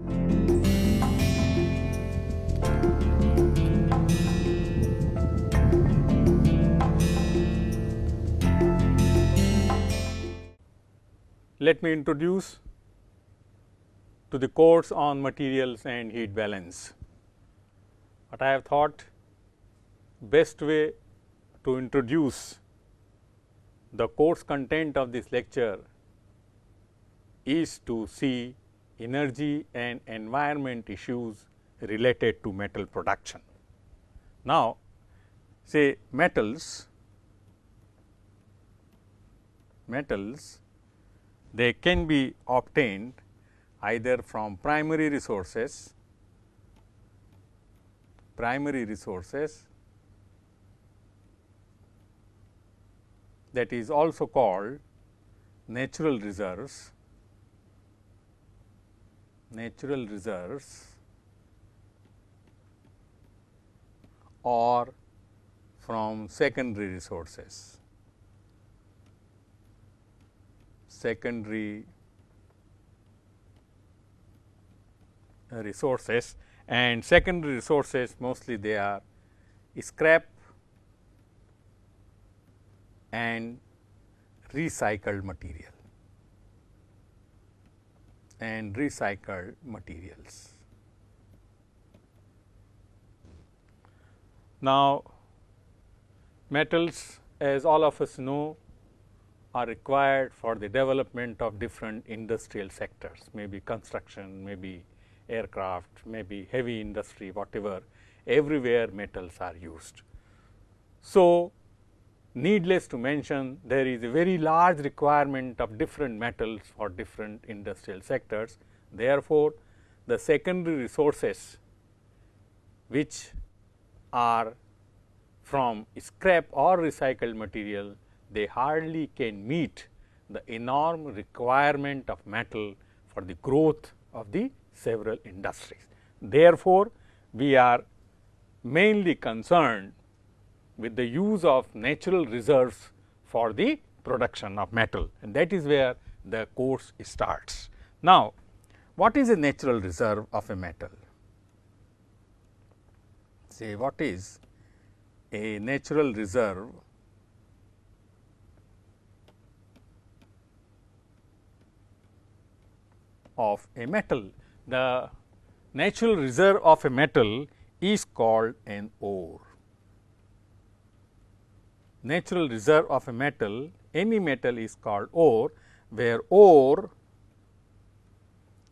Let me introduce to the course on materials and heat balance. What I have thought best way to introduce the course content of this lecture is to see energy and environment issues related to metal production. Now, say metals they can be obtained either from primary resources that is also called natural reserves or from secondary resources. And secondary resources mostly they are scrap and recycled material materials. Now, metals, as all of us know, are required for the development of different industrial sectors, maybe construction, maybe aircraft, maybe heavy industry, whatever, everywhere metals are used. So, needless to mention, there is a very large requirement of different metals for different industrial sectors. Therefore, the secondary resources which are from scrap or recycled material, they hardly can meet the enormous requirement of metal for the growth of the several industries. Therefore, we are mainly concerned with the use of natural reserves for the production of metal, and that is where the course starts. Now, what is a natural reserve of a metal? Say, what is a natural reserve of a metal? The natural reserve of a metal is called an ore. Natural reserve of a metal, any metal is called ore, where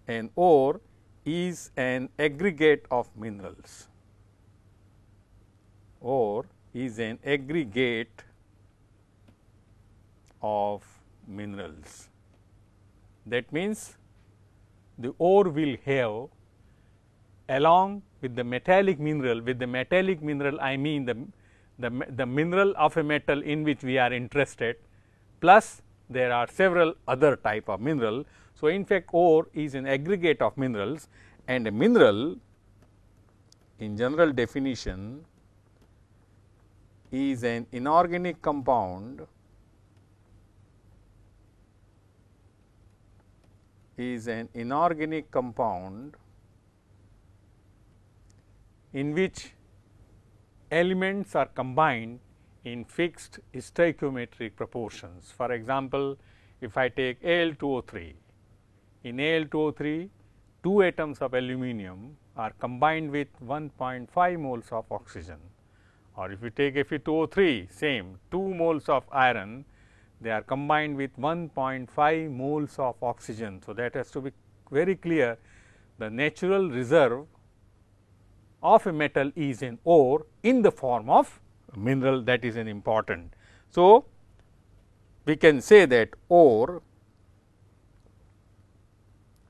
an ore is an aggregate of minerals. Ore is an aggregate of minerals. That means, the ore will have, along with the metallic mineral, I mean the mineral of a metal in which we are interested, plus there are several other type of mineral. So, in fact, ore is an aggregate of minerals, and a mineral in general definition is an inorganic compound in which elements are combined in fixed stoichiometric proportions. For example, if I take Al2O3, in Al2O3, 2 atoms of aluminum are combined with 1.5 moles of oxygen, or if you take Fe2O3, same 2 moles of iron, they are combined with 1.5 moles of oxygen. So, that has to be very clear. The natural reserve of a metal is an ore in the form of mineral, that is an important. So, we can say that ore,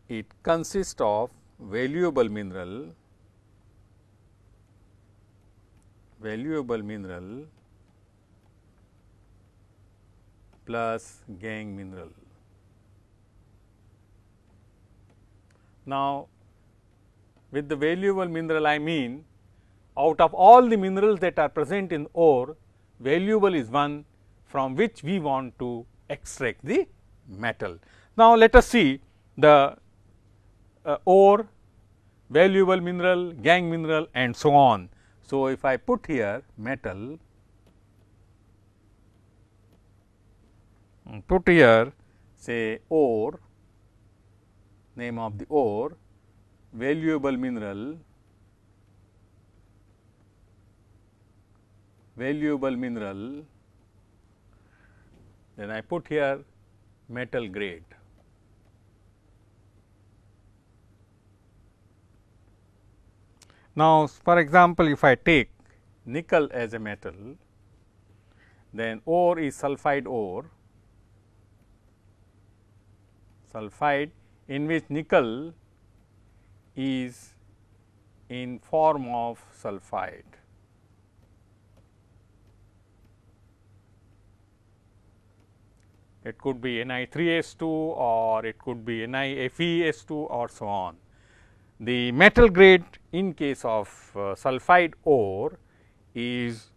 it consists of valuable mineral plus gangue mineral. Now, with the valuable mineral, I mean out of all the minerals that are present in ore, valuable is one from which we want to extract the metal. Now, let us see the ore valuable mineral, gangue mineral and so on. So, if I put here metal, put here say ore, name of the ore, valuable mineral, then I put here metal grade. Now, for example, if I take nickel as a metal, then ore is sulphide ore, in which nickel is in form of sulphide. It could be Ni3S2 or it could be NiFeS2 or so on. The metal grade in case of sulphide ore is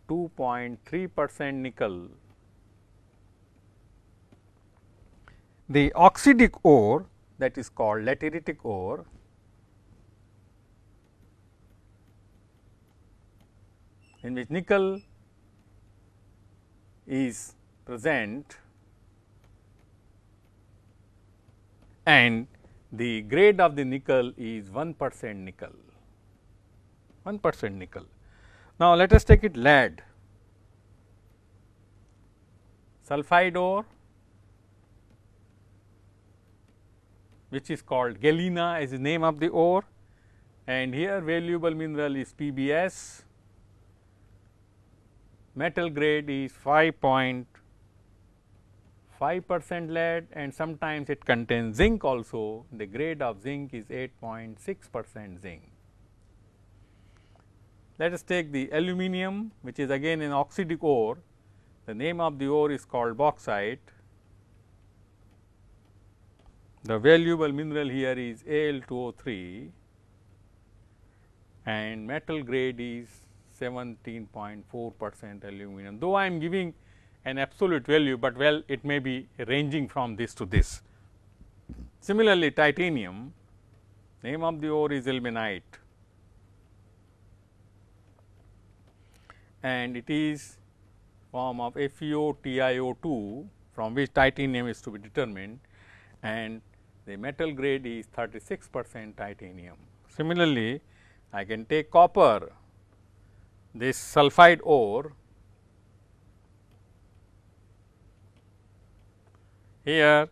2.3% nickel. The oxidic ore, that is called lateritic ore, in which nickel is present and the grade of the nickel is 1% nickel, 1% nickel. Now, let us take it lead, sulphide ore, which is called galena as the name of the ore, and here valuable mineral is PBS, metal grade is 5.5% lead and sometimes it contains zinc also. The grade of zinc is 8.6% zinc. Let us take the aluminum, which is again an oxidic ore. The name of the ore is called bauxite. The valuable mineral here is Al2O3 and metal grade is 17.4% aluminum, though I am giving an absolute value, but well it may be ranging from this to this. Similarly, titanium, name of the ore is ilmenite and it is form of FeO-TiO2 from which titanium is to be determined, and the metal grade is 36% titanium. Similarly, I can take copper, this sulphide ore, here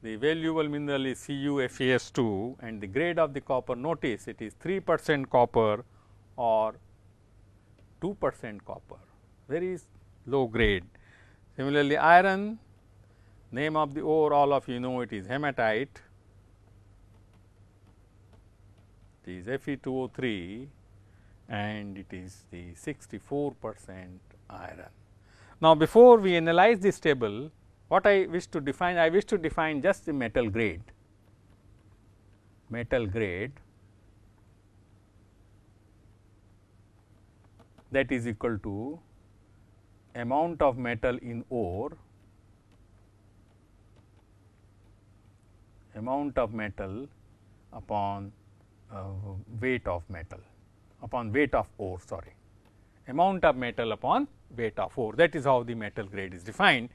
the valuable mineral is CuFeS2 and the grade of the copper, notice it is 3% copper or 2% copper, very low grade. Similarly, iron, name of the ore all of you know, it is hematite, it is Fe2O3 and it is the 64% iron. Now, before we analyze this table, what I wish to define? I wish to define just the metal grade. Metal grade, that is equal to amount of metal in ore, amount of metal upon weight of metal, upon weight of ore, sorry, amount of metal upon weight of ore, that is how the metal grade is defined.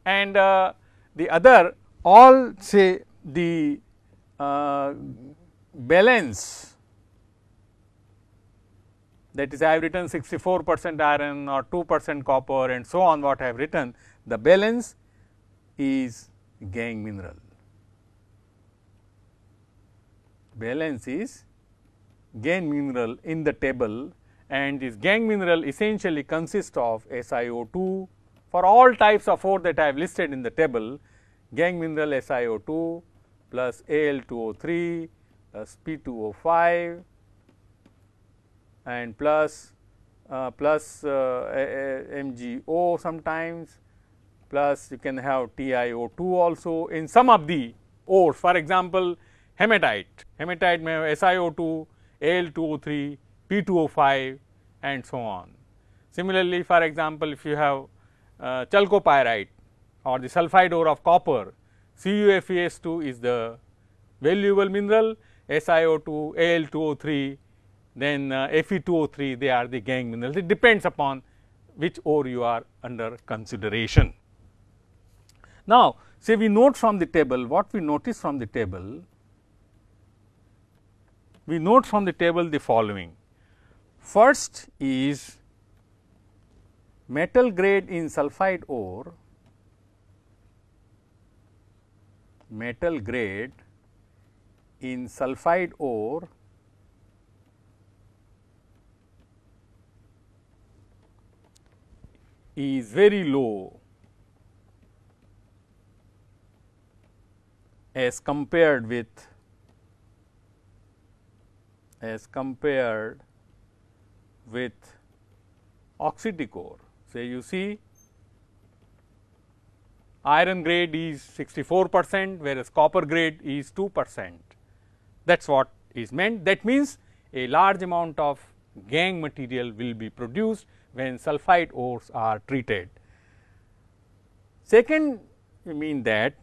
And the other, all say the balance, that is I have written 64% iron or 2% copper and so on, what I have written, the balance is gangue mineral. Balance is gangue mineral in the table, and this gangue mineral essentially consists of SiO2 for all types of ore that I have listed in the table. Gangue mineral SiO2 plus Al2O3 plus P2O5 and plus MgO sometimes, plus you can have TiO2 also in some of the ores. For example, hematite may have SiO2, Al2O3, P2O5 and so on. Similarly, for example, if you have chalcopyrite or the sulphide ore of copper, CuFeS2 is the valuable mineral, SiO2, Al2O3, then Fe2O3, they are the gangue minerals. It depends upon which ore you are under consideration. Now, say we note from the table, what we notice from the table, we note from the table the following. First is metal grade in sulphide ore, metal grade in sulphide ore is very low as compared with oxidic ore. Say you see iron grade is 64%, whereas copper grade is 2%. That is what is meant. That means, a large amount of gangue material will be produced when sulphide ores are treated. Second, we mean that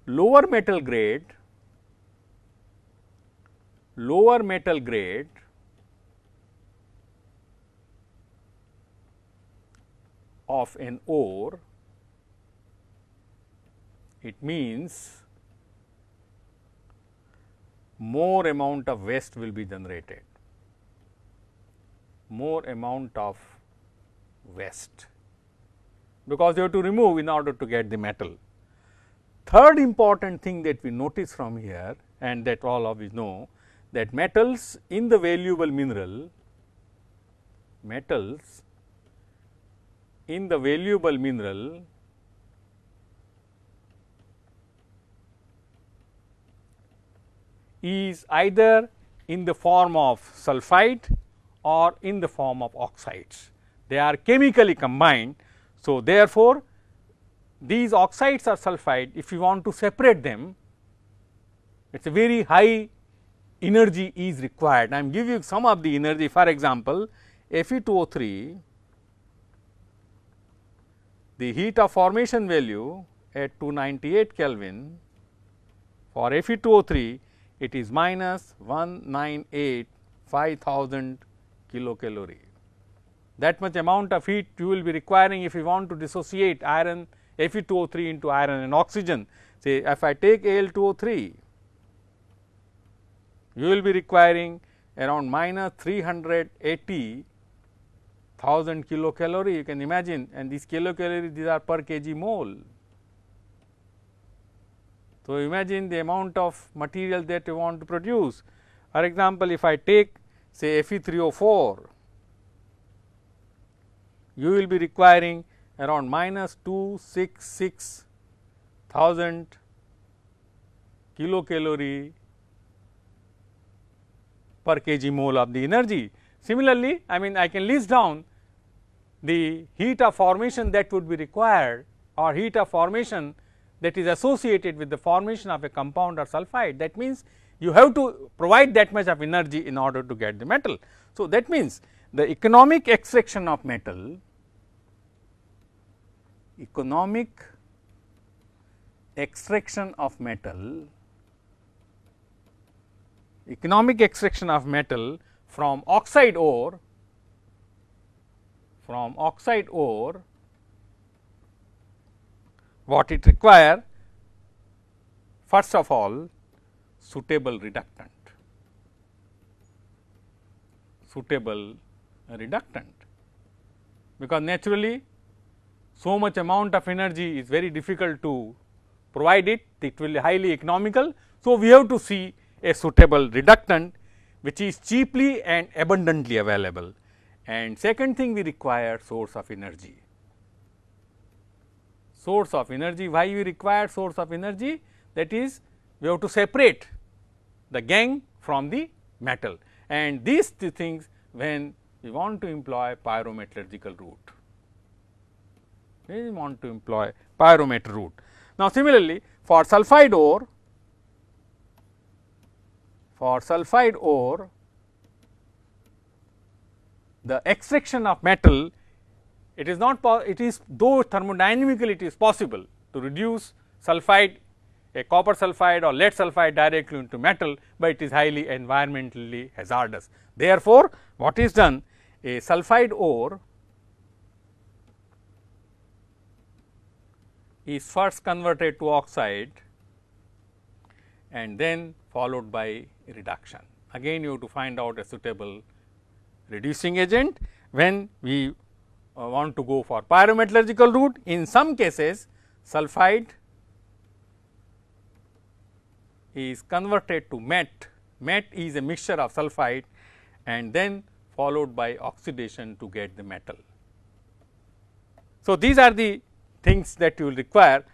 lower metal grade of an ore, it means more amount of waste will be generated, more amount of waste, because you have to remove in order to get the metal. Third important thing that we notice from here, and that all of you know, that metals in the valuable mineral, metals in the valuable mineral is either in the form of sulphide or in the form of oxides. They are chemically combined. So, therefore, these oxides or sulphide, if you want to separate them, it is a very high energy is required. I am giving you some of the energy. For example, Fe2O3, the heat of formation value at 298 Kelvin, for Fe2O3 it is minus 198,5000 kilocalorie. That much amount of heat you will be requiring if you want to dissociate iron Fe2O3 into iron and oxygen. Say if I take Al2O3, you will be requiring around minus 380,000 kilocalorie. You can imagine, and these kilocalories, these are per kg mole. So, imagine the amount of material that you want to produce. For example, if I take say Fe3O4, you will be requiring around minus 266,000 kilocalorie per kg mole of the energy. Similarly, I mean I can list down the heat of formation that would be required, or heat of formation that is associated with the formation of a compound or sulphide. That means, you have to provide that much of energy in order to get the metal. So, that means, the economic extraction of metal, from oxide ore, what it require? First of all, suitable reductant, because naturally so much amount of energy is very difficult to provide it, it will be highly economical. So, we have to see a suitable reductant which is cheaply and abundantly available. And second thing, we require source of energy. Why we require source of energy? That is, we have to separate the gangue from the metal, and these two things when we want to employ pyrometallurgical route. Now, similarly, for sulphide ore, the extraction of metal, it is not it is, though thermodynamically it is possible to reduce sulphide a copper sulphide or lead sulphide directly into metal, but it is highly environmentally hazardous. Therefore, what is done? A sulphide ore is first converted to oxide and then followed by reduction. Again you have to find out a suitable reducing agent. When we want to go for pyrometallurgical route, in some cases sulphide is converted to met. Met is a mixture of sulphide and then followed by oxidation to get the metal. So, these are the things that you will require.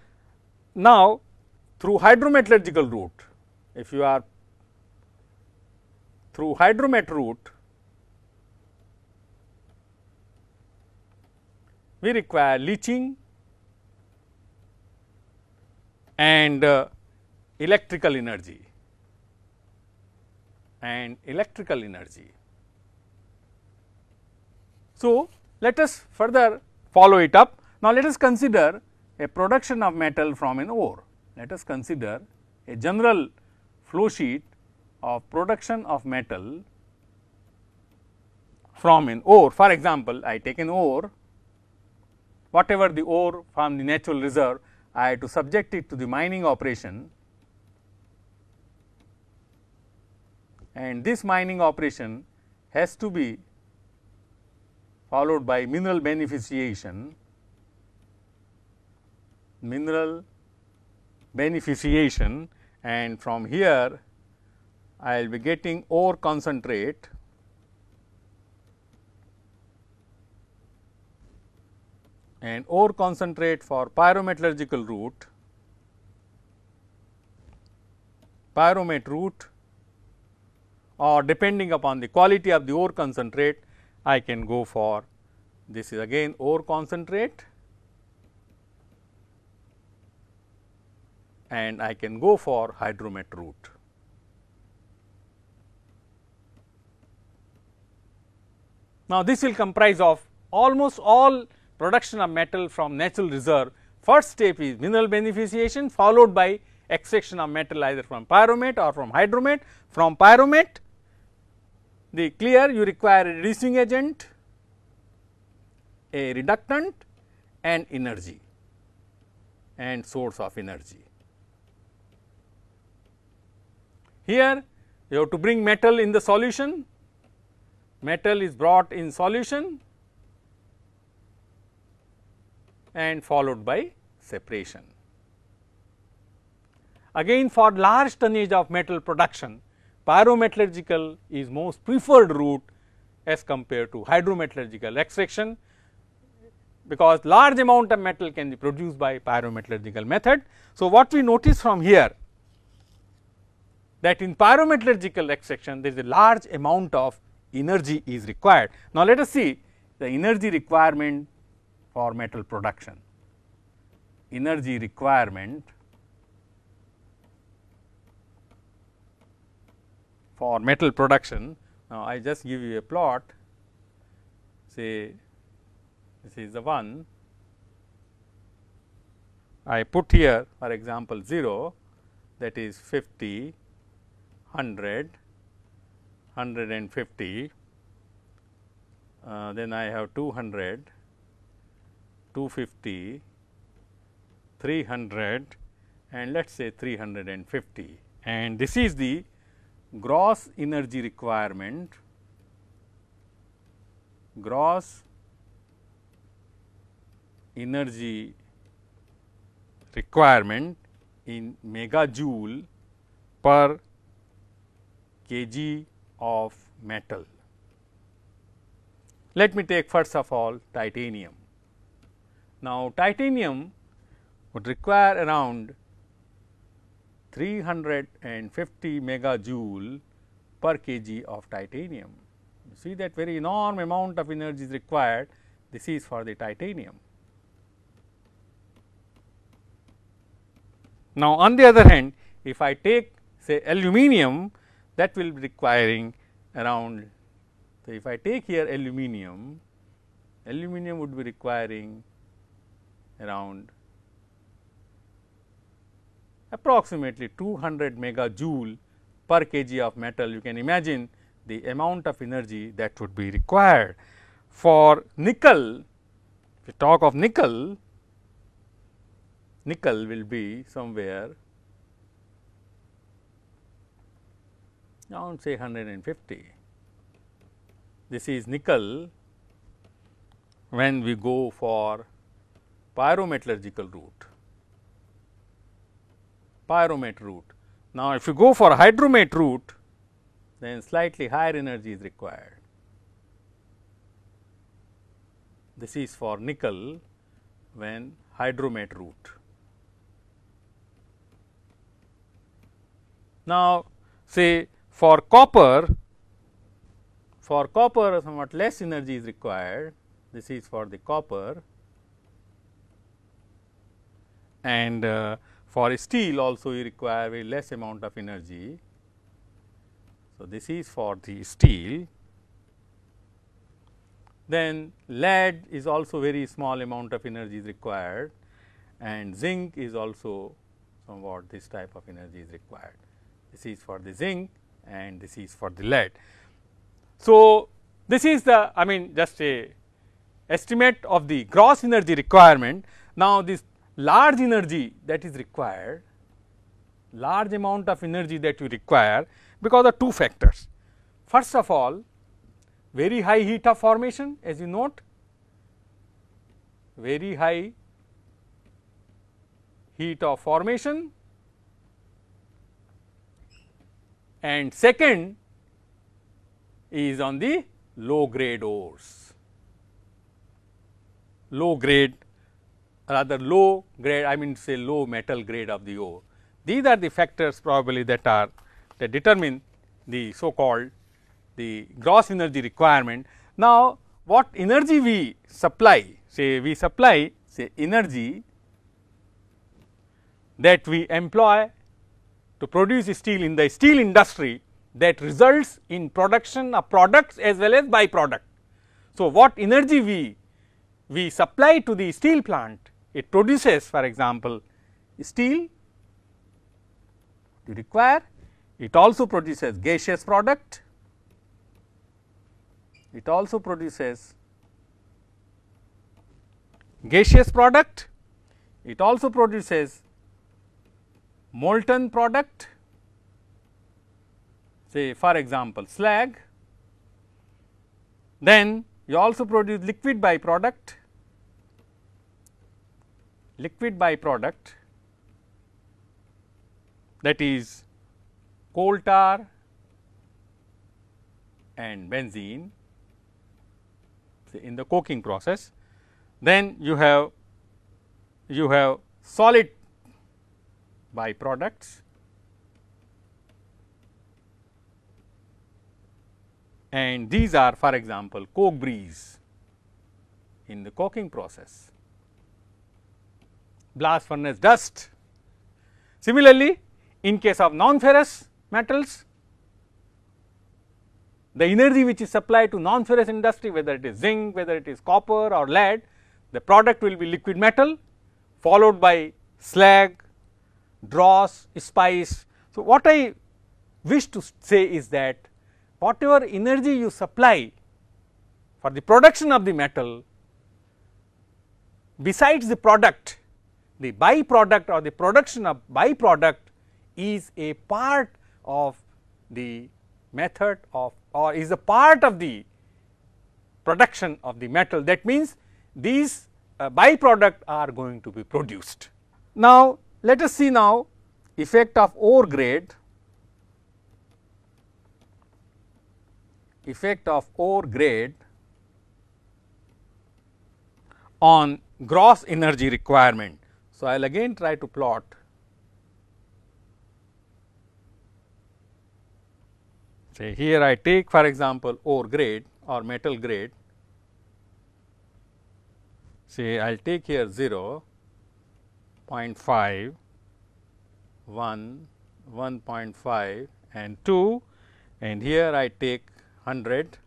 Now, through hydrometallurgical route, if you are through hydromet route, we require leaching and electrical energy So, let us further follow it up. Now, let us consider a production of metal from an ore. Let us consider a general flow sheet of production of metal from an ore. For example, I take an ore, whatever the ore from the natural reserve, I have to subject it to the mining operation, and this mining operation has to be followed by mineral beneficiation. And from here I will be getting ore concentrate and ore concentrate for pyrometallurgical route, pyromet route, or depending upon the quality of the ore concentrate, I can go for this is again ore concentrate and I can go for hydromet route. Now, this will comprise of almost all production of metal from natural reserve. First step is mineral beneficiation, followed by extraction of metal either from pyromet or from hydromet. From pyromet, the clear you require a reducing agent, a reductant and energy and source of energy. Here you have to bring metal in the solution, metal is brought in solution and followed by separation. Again, for large tonnage of metal production, pyrometallurgical is most preferred route as compared to hydrometallurgical extraction, because large amount of metal can be produced by pyrometallurgical method. So, what we notice from here that in pyrometallurgical extraction there is a large amount of energy is required. Now, let us see the energy requirement for metal production. Energy requirement for metal production. Now, I just give you a plot, say this is the one, I put here for example 0, that is 50, 100, 150, then I have 200, 250, 300 and let us say 350, and this is the gross energy requirement, gross energy requirement in megajoule per kg of metal. Let me take first of all titanium. Now, titanium would require around 350 megajoule per kg of titanium. You see that very enormous amount of energy is required. This is for the titanium. Now, on the other hand, if I take say aluminum, that will be requiring around, so if I take here aluminum, aluminum would be requiring around approximately 200 megajoule per kg of metal. You can imagine the amount of energy that would be required. For nickel, if we talk of nickel, nickel will be somewhere around say 150. This is nickel when we go for pyrometallurgical route, pyromate route. Now, if you go for hydromate route, then slightly higher energy is required. This is for nickel when hydromate route. Now, say for copper somewhat less energy is required. This is for the copper, and for steel also you require very less amount of energy. So, this is for the steel. Then lead is also very small amount of energy is required, and zinc is also somewhat this type of energy is required. This is for the zinc and this is for the lead. So, this is the just a estimate of the gross energy requirement. Now, this large energy that is required, large amount of energy that you require because of two factors. First of all, very high heat of formation, as you note, very high heat of formation, and second is on the low grade ores, low grade rather low grade, say low metal grade of the ore. These are the factors probably that determine the so called the gross energy requirement. Now, what energy we supply, say we supply say energy that we employ to produce steel in the steel industry that results in production of products as well as byproduct. So, what energy we supply to the steel plant, it produces for example, steel you require, it also produces gaseous product, it also produces gaseous product, it also produces molten product, say for example, slag. Then you also produce liquid byproduct, that is coal tar and benzene in the coking process. Then you have solid byproducts, and these are for example, coke breeze in the coking process, blast furnace dust. Similarly, in case of non-ferrous metals, the energy which is supplied to non-ferrous industry, whether it is zinc, whether it is copper or lead, the product will be liquid metal followed by slag, dross, spice. So, what I wish to say is that whatever energy you supply for the production of the metal, besides the product, the byproduct or the production of byproduct is a part of the method of or is a part of the production of the metal. That means, these byproduct are going to be produced. Now, let us see now effect of ore grade, on gross energy requirement. So, I will again try to plot say here I take for example, ore grade or metal grade, say I will take here 0, 0.5, 1, 1.5 and 2, and here I take 100,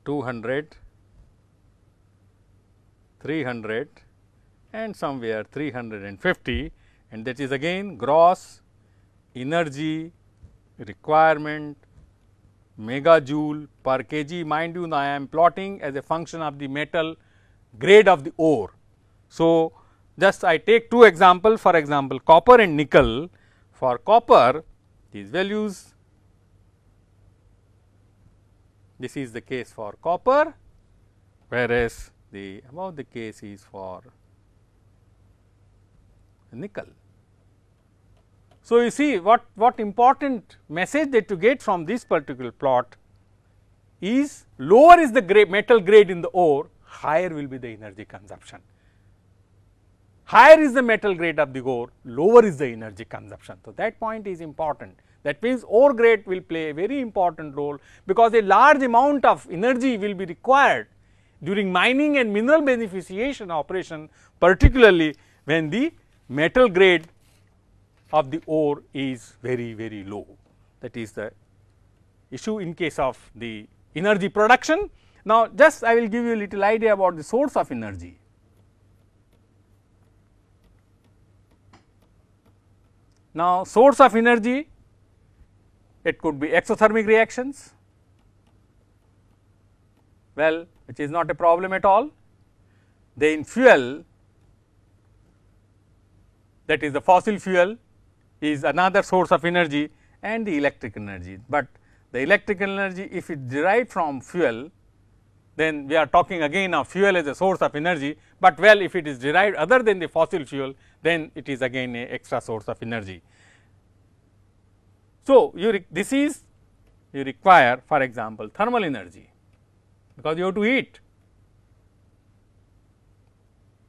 200, 300 and somewhere 350, and that is again gross energy requirement megajoule per kg. Mind you, now I am plotting as a function of the metal grade of the ore. So, just I take two examples, for example, copper and nickel. For copper, these values, this is the case for copper, whereas the above the case is for nickel. So, you see what important message that you get from this particular plot is lower is the metal grade in the ore, higher will be the energy consumption. Higher is the metal grade of the ore, lower is the energy consumption. So, that point is important. That means, ore grade will play a very important role, because a large amount of energy will be required during mining and mineral beneficiation operation, particularly when the metal grade of the ore is very low. That is the issue in case of the energy production. Now, just I will give you a little idea about the source of energy. Now, source of energy, it could be exothermic reactions, well, which is not a problem at all. Then fuel, that is the fossil fuel, is another source of energy, and the electric energy. But the electrical energy, if it derived from fuel, then we are talking again of fuel as a source of energy, but well, if it is derived other than the fossil fuel, then it is again a extra source of energy. So, this is you require, for example, thermal energy, because you have to eat.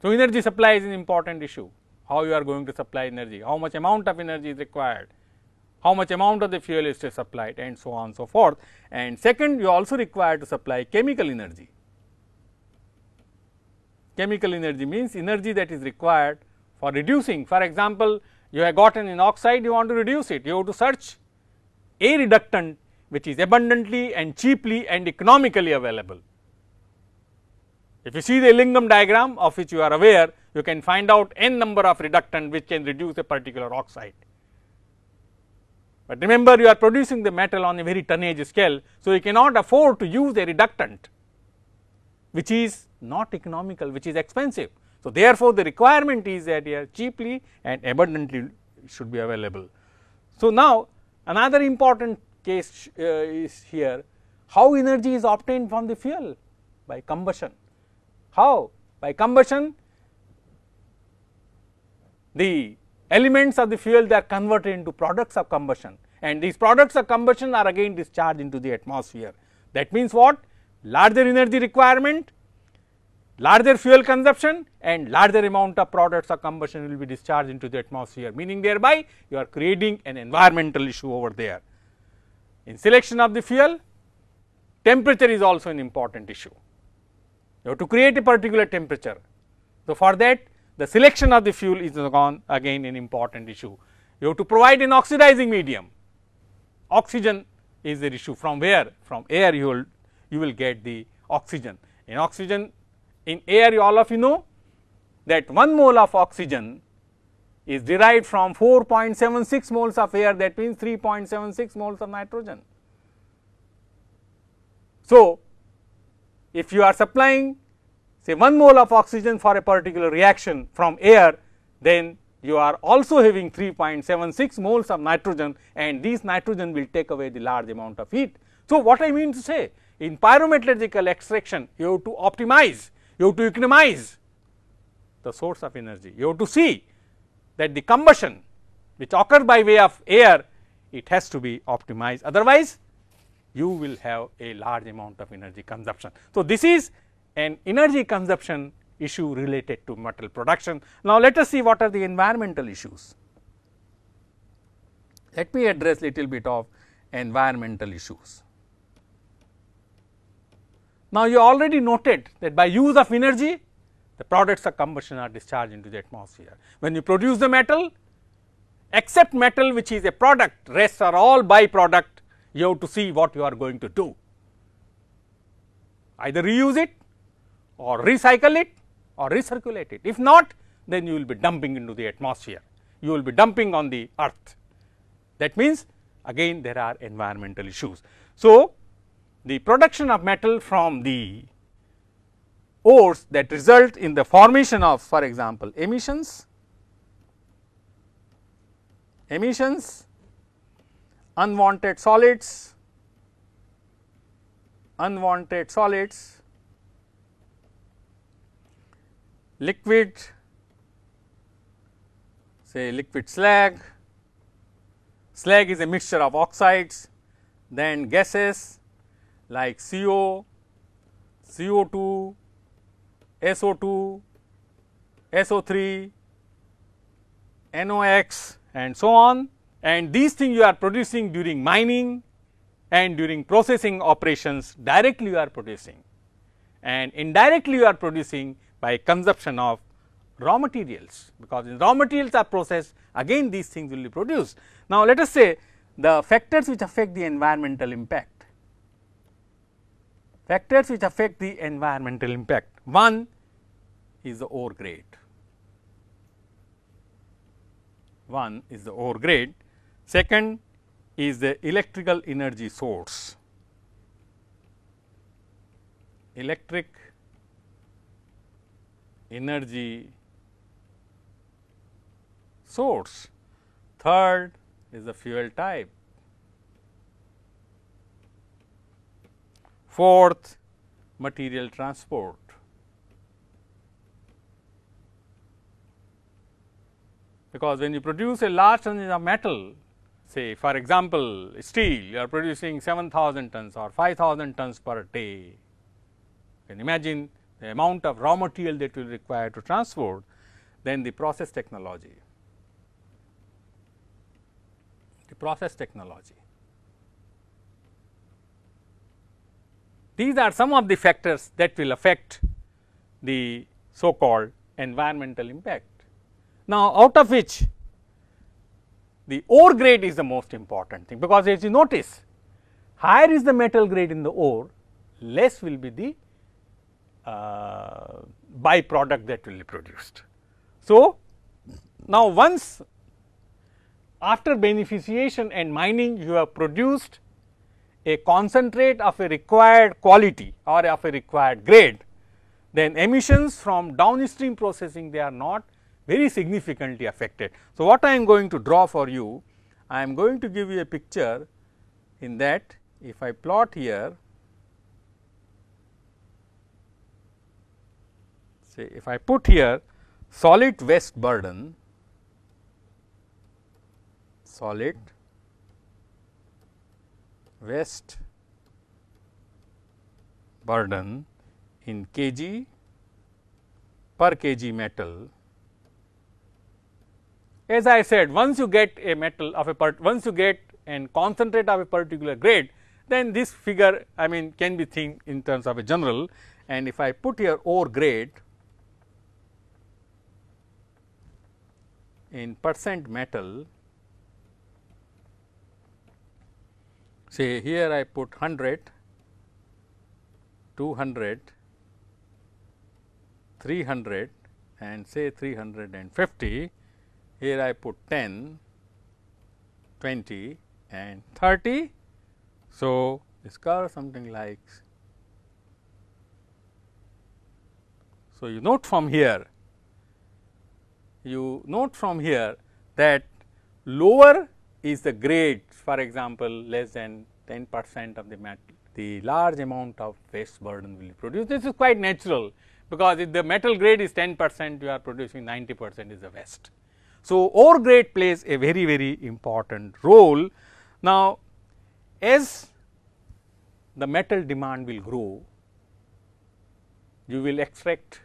So, energy supply is an important issue, how you are going to supply energy, how much amount of energy is required, how much amount of the fuel is supplied, and so on and so forth. And second, you also require to supply chemical energy. Chemical energy means energy that is required for reducing. For example, you have gotten an oxide, you want to reduce it, you have to search a reductant which is abundantly and cheaply and economically available. If you see the Lingam diagram, of which you are aware, you can find out n number of reductant which can reduce a particular oxide. But remember, you are producing the metal on a very tonnage scale. So, you cannot afford to use a reductant which is not economical, which is expensive. So, therefore, the requirement is that here cheaply and abundantly should be available. So, now another important case is here, how energy is obtained from the fuel? By combustion. How? By combustion, the elements of the fuel, they are converted into products of combustion, and these products of combustion are again discharged into the atmosphere. That means what? Larger energy requirement, larger fuel consumption, and larger amount of products of combustion will be discharged into the atmosphere, meaning thereby you are creating an environmental issue over there. In selection of the fuel, temperature is also an important issue. You have to create a particular temperature. So, for that, the selection of the fuel is again an important issue. You have to provide an oxidizing medium. Oxygen is the issue. From where? From air you will get the oxygen. In oxygen, in air, all of you know that 1 mole of oxygen is derived from 4.76 moles of air, that means 3.76 moles of nitrogen. So, if you are supplying say 1 mole of oxygen for a particular reaction from air, then you are also having 3.76 moles of nitrogen, and these nitrogen will take away the large amount of heat. So, what I mean to say, in pyrometallurgical extraction, you have to optimize, you have to economize the source of energy. You have to see that the combustion which occurs by way of air, it has to be optimized, otherwise you will have a large amount of energy consumption. So, this is an energy consumption issue related to metal production. Now, let us see what are the environmental issues. Let me address little bit of environmental issues. Now, you already noted that by use of energy, the products of combustion are discharged into the atmosphere. When you produce the metal, except metal which is a product, rest are all byproduct, you have to see what you are going to do. Either reuse it or recycle it or recirculate it. If not, then you will be dumping into the atmosphere. you will be dumping on the earth. That means, again there are environmental issues. So, the production of metal from the ores that result in the formation of, for example, emissions, unwanted solids, liquid, say liquid slag. Slag is a mixture of oxides, then gases like CO, CO2, SO2, SO3, NOx and so on, and these things you are producing during mining and during processing operations. Directly you are producing, and indirectly you are producing by consumption of raw materials, because in raw materials are processed, again these things will be produced. Now, let us say the factors which affect the environmental impact, one is the ore grade, second is the electrical energy source, third is the fuel type, fourth material transport, because when you produce a large tonnage of metal, say for example, steel, you are producing 7,000 tons or 5,000 tons per day. You can imagine the amount of raw material that will require to transport. Then the process technology, These are some of the factors that will affect the so called environmental impact. Now, out of which the ore grade is the most important thing, because as you notice, higher is the metal grade in the ore, less will be the byproduct that will be produced. So, now once after beneficiation and mining you have produced a concentrate of a required quality or of a required grade, then emissions from downstream processing, they are not very significantly affected. So, what I am going to draw for you, I am going to give you a picture in that if I plot here, say if I put here solid waste burden, in kg per kg metal. As I said, once you get a metal of once you get an concentrate of a particular grade, then this figure can be seen in terms of a general. And if I put here ore grade in percent metal, say here I put 100, 200, 300 and say 350, here I put 10, 20 and 30. So, this curve something like, so you note from here that lower is the grade, for example, less than 10% of the metal, the large amount of waste burden will be produced. This is quite natural, because if the metal grade is 10%, you are producing 90% is the waste. So, ore grade plays a very, very important role. Now, as the metal demand will grow, you will extract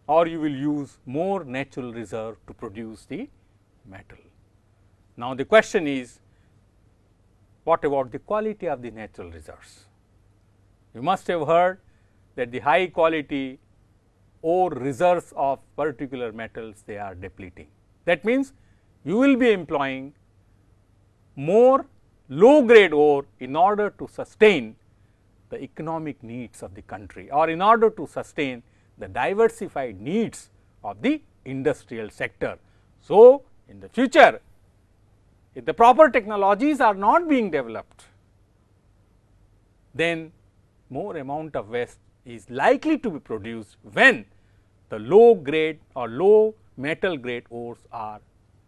or you will use more natural reserve to produce the metal. Now, the question is, what about the quality of the natural reserves? You must have heard that the high quality ore reserves of particular metals, they are depleting. That means, you will be employing more low grade ore in order to sustain the economic needs of the country, or in order to sustain the diversified needs of the industrial sector. So, in the future, if the proper technologies are not being developed, then more amount of waste is likely to be produced when the low grade or low metal grade ores are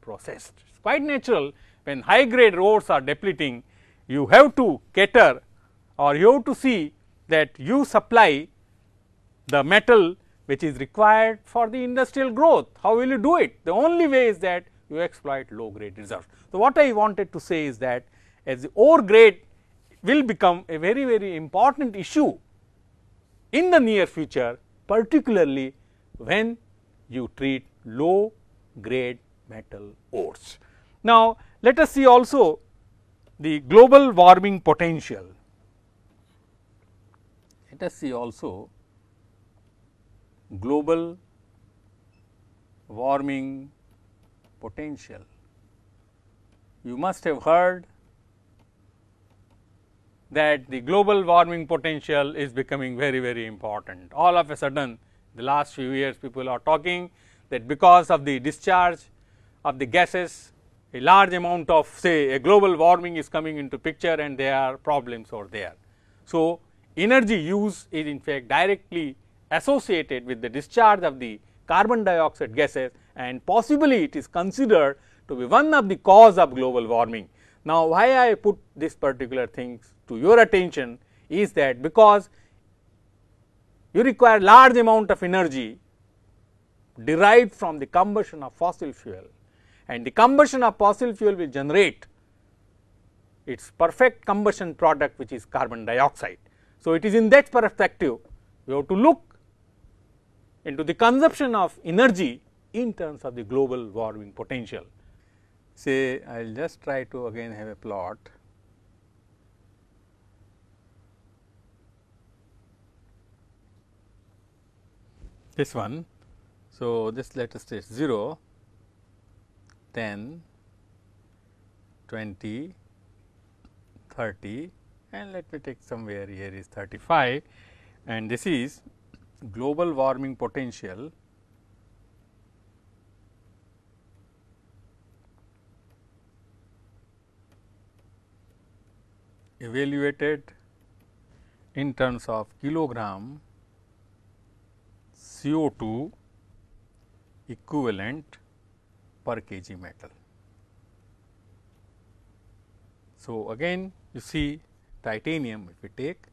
processed. It is quite natural when high grade ores are depleting, you have to cater or you have to see that you supply the metal which is required for the industrial growth. How will you do it? The only way is that you exploit low grade reserves. So, what I wanted to say is that as the ore grade will become a very, very important issue in the near future, particularly when you treat low grade metal ores. Now, let us see also the global warming potential. Let us see also global warming potential. You must have heard that the global warming potential is becoming very, very important. All of a sudden, the last few years people are talking that because of the discharge of the gases, a large amount of say a global warming is coming into picture and there are problems over there. So, energy use is in fact directly associated with the discharge of the carbon dioxide gases, and possibly it is considered to be one of the cause of global warming. Now, why I put this particular things to your attention is that because you require large amount of energy derived from the combustion of fossil fuel, and the combustion of fossil fuel will generate its perfect combustion product, which is carbon dioxide. So, it is in that perspective we have to look into the consumption of energy in terms of the global warming potential. Say I will just try to again have a plot. This one. So, this let us say 0, 10, 20, 30, and let me take somewhere here is 35, and this is global warming potential evaluated in terms of kilogram CO2 equivalent per kg metal. So, again you see titanium, if we take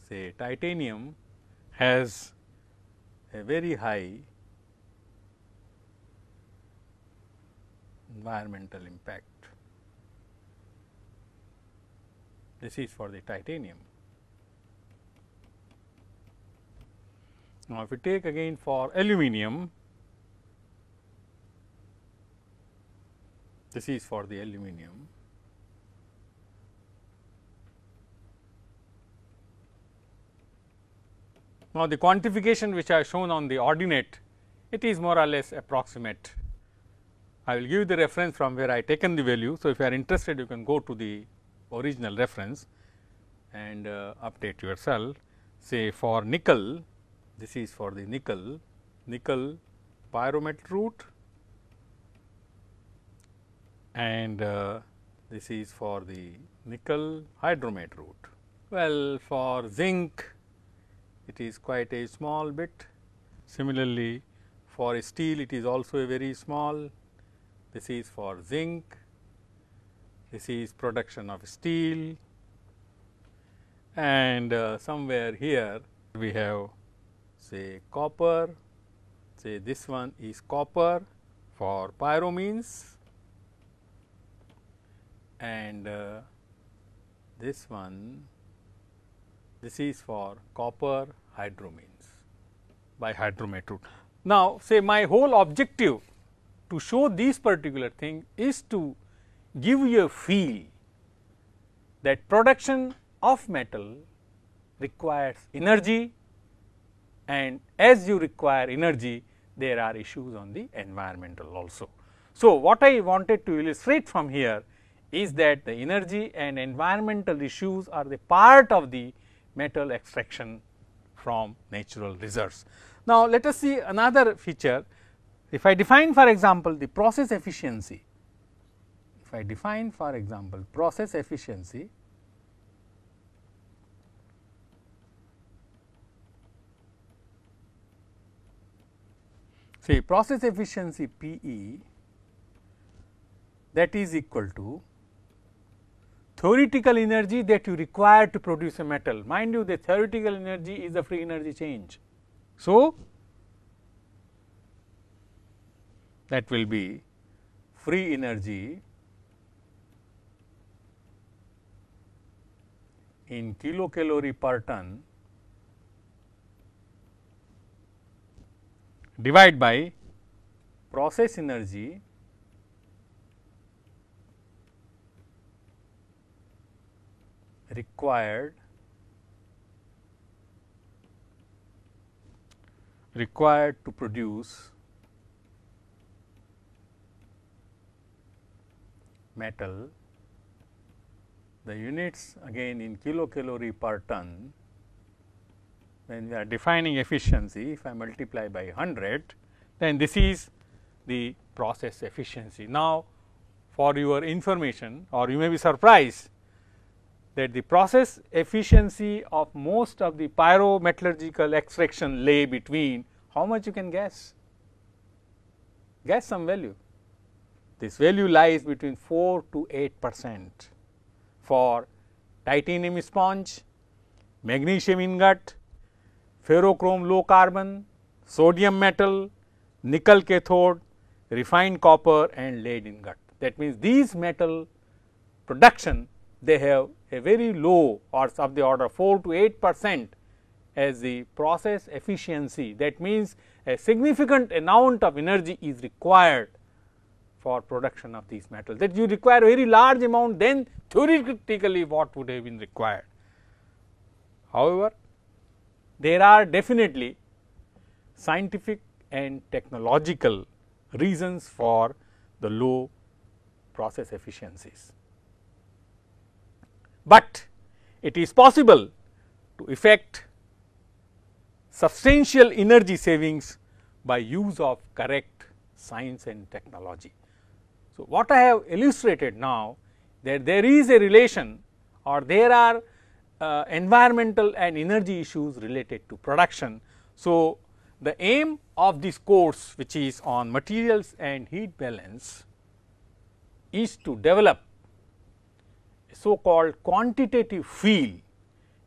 say titanium has a very high environmental impact. This is for the titanium. Now, if we take again for aluminum, this is for the aluminum. Now, the quantification which I have shown on the ordinate, it is more or less approximate. I will give you the reference from where I taken the value. So, if you are interested, you can go to the original reference and update yourself. Say for nickel, this is for the nickel pyromet route, and this is for the nickel hydromet route. Well, for zinc, it is quite a small bit. Similarly, for steel, it is also a very small. This is for zinc, this is production of steel, and somewhere here we have say copper, say this one is copper for pyromenes, and this one, this is for copper hydromenes by hydromet route. Now, say my whole objective to show this particular thing is to give you a feel that production of metal requires energy, and as you require energy, there are issues on the environmental also. So, what I wanted to illustrate from here is that the energy and environmental issues are the part of the metal extraction from natural reserves. Now, let us see another feature. If I define for example, the process efficiency, if I define for example, process efficiency, say process efficiency P E, that is equal to theoretical energy that you require to produce a metal. Mind you, the theoretical energy is the free energy change. So, that will be free energy in kilocalorie per ton divided by process energy required to produce metal. The units again in kilocalorie per ton. When we are defining efficiency, if I multiply by 100, then this is the process efficiency. Now, for your information, or you may be surprised that the process efficiency of most of the pyrometallurgical extraction lay between, how much you can guess? Guess some value. This value lies between 4 to 8% for titanium sponge, magnesium ingot, ferrochrome low carbon, sodium metal, nickel cathode, refined copper and lead ingot. That means, these metal production, they have a very low or of the order 4 to 8% as the process efficiency. That means, a significant amount of energy is required for production of these metals, that you require a very large amount, then theoretically what would have been required. However, there are definitely scientific and technological reasons for the low process efficiencies, but it is possible to effect substantial energy savings by use of correct science and technology. So, what I have illustrated now, that there is a relation or there are environmental and energy issues related to production. So, the aim of this course, which is on materials and heat balance, is to develop a so called quantitative feel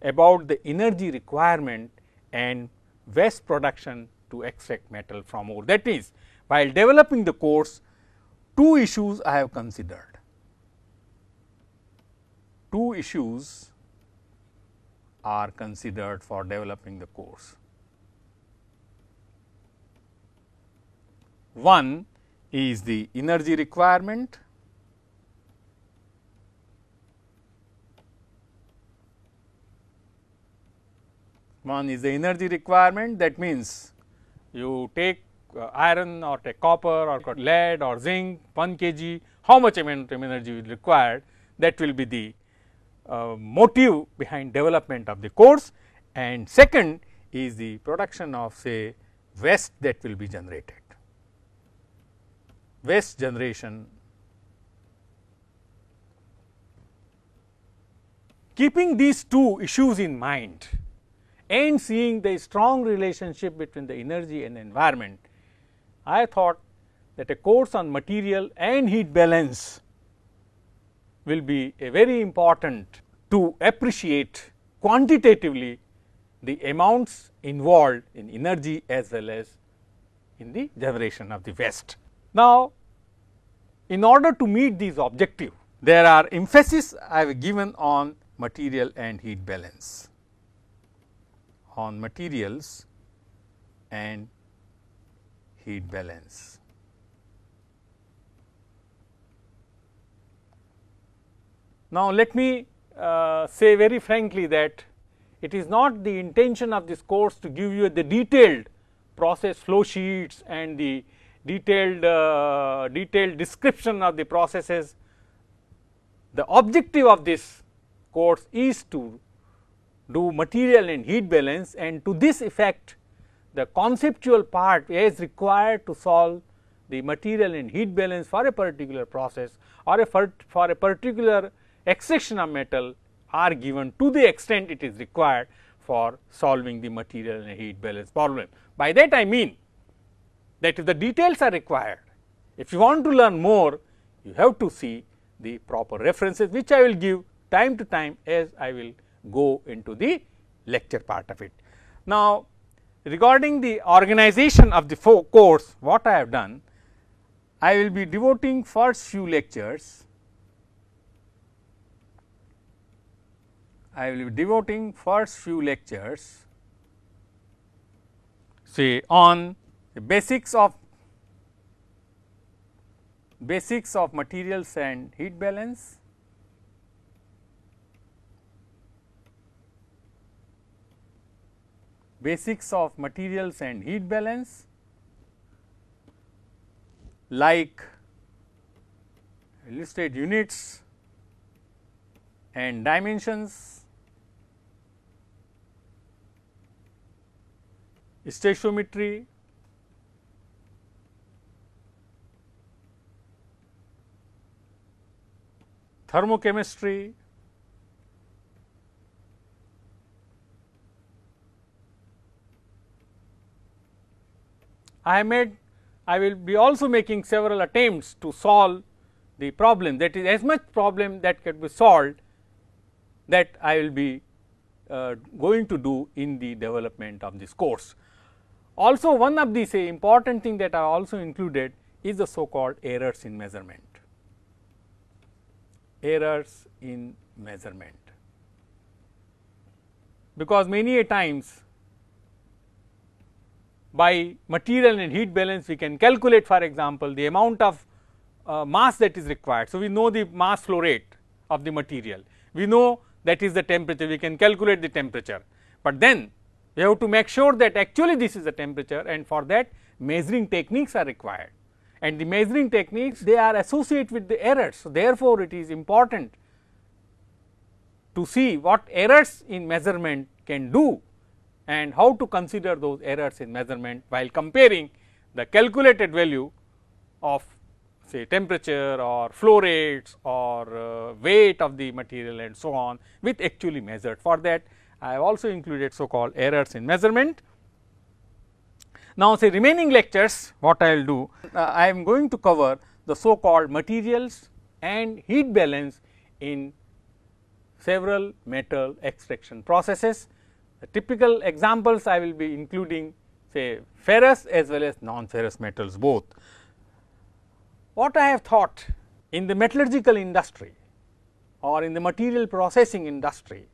about the energy requirement and waste production to extract metal from ore. That is, while developing the course, two issues I have considered. Two issues are considered for developing the course. One is the energy requirement, that means, you take iron or take copper or lead or zinc 1 kg, how much amount of energy is required, that will be the motive behind development of the course. And second is the production of say waste that will be generated, waste generation. Keeping these two issues in mind and seeing the strong relationship between the energy and environment, I thought that a course on material and heat balance will be a very important to appreciate quantitatively the amounts involved in energy as well as in the generation of the waste. Now, in order to meet these objectives, there are emphasis I have given on material and heat balance, on materials and heat balance. Now, let me say very frankly that it is not the intention of this course to give you the detailed process flow sheets and the detailed description of the processes. The objective of this course is to do material and heat balance, and to this effect the conceptual part is required to solve the material and heat balance for a particular process or for a particular extraction of metal are given to the extent it is required for solving the material and heat balance problem. By that I mean that if the details are required, if you want to learn more, you have to see the proper references, which I will give time to time as I will go into the lecture part of it. Now, regarding the organization of the course, what I have done, I will be devoting first few lectures, say on the basics of materials and heat balance, like listed units and dimensions, stoichiometry, thermochemistry, I will be also making several attempts to solve the problem, that is as much problem that can be solved, that I will be going to do in the development of this course. Also, one of the important thing that I also included is the so called errors in measurement. Because many a times by material and heat balance we can calculate, for example, the amount of mass that is required. So, we know the mass flow rate of the material, we know that is the temperature, we can calculate the temperature, but then we have to make sure that actually this is the temperature, and for that measuring techniques are required, and the measuring techniques they are associated with the errors. So, therefore, it is important to see what errors in measurement can do and how to consider those errors in measurement while comparing the calculated value of say temperature or flow rates or weight of the material and so on with actually measured. For that I have also included so called errors in measurement. Now, say remaining lectures what I will do, I am going to cover the so called materials and heat balance in several metal extraction processes. The typical examples I will be including say ferrous as well as non-ferrous metals both. What I have thought in the metallurgical industry or in the material processing industry,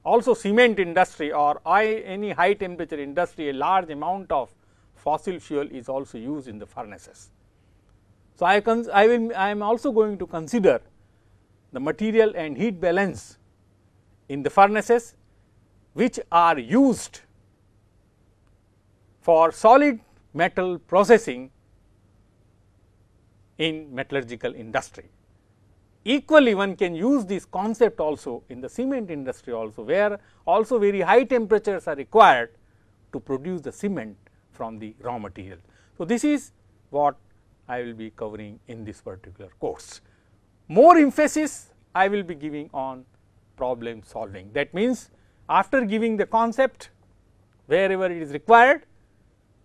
also cement industry or any high temperature industry, a large amount of fossil fuel is also used in the furnaces. So, I am also going to consider the material and heat balance in the furnaces which are used for solid metal processing in metallurgical industry. Equally, one can use this concept also in the cement industry also, where also very high temperatures are required to produce the cement from the raw material. So, this is what I will be covering in this particular course. More emphasis I will be giving on problem solving. That means, after giving the concept wherever it is required,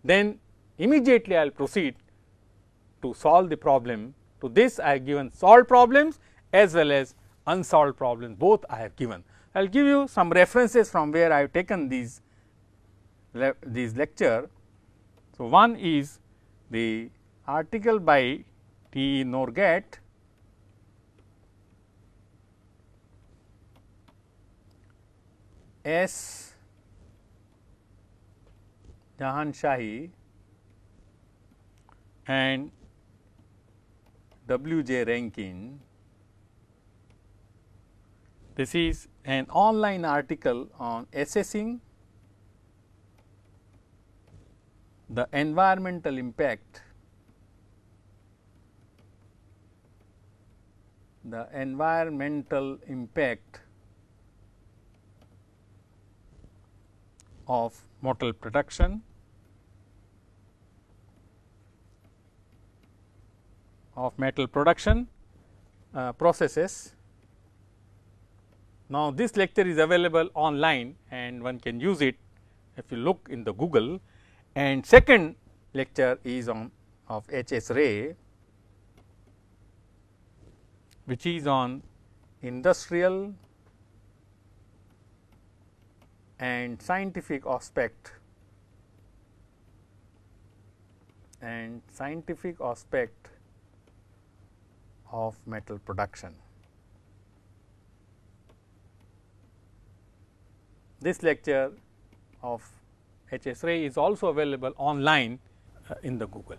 then immediately I will proceed to solve the problem. To this I have given solved problems as well as unsolved problems, both I have given. I will give you some references from where I have taken these lecture. So, one is the article by T. Norgate, S. Jahanshahi and W. J. Rankin. This is an online article on assessing the environmental impact of metal production of metal production processes. Now, this lecture is available online and one can use it if you look in the Google, and second lecture is on of H.S. Ray, which is on industrial and scientific aspect of metal production. This lecture of H.S. Ray is also available online in the Google.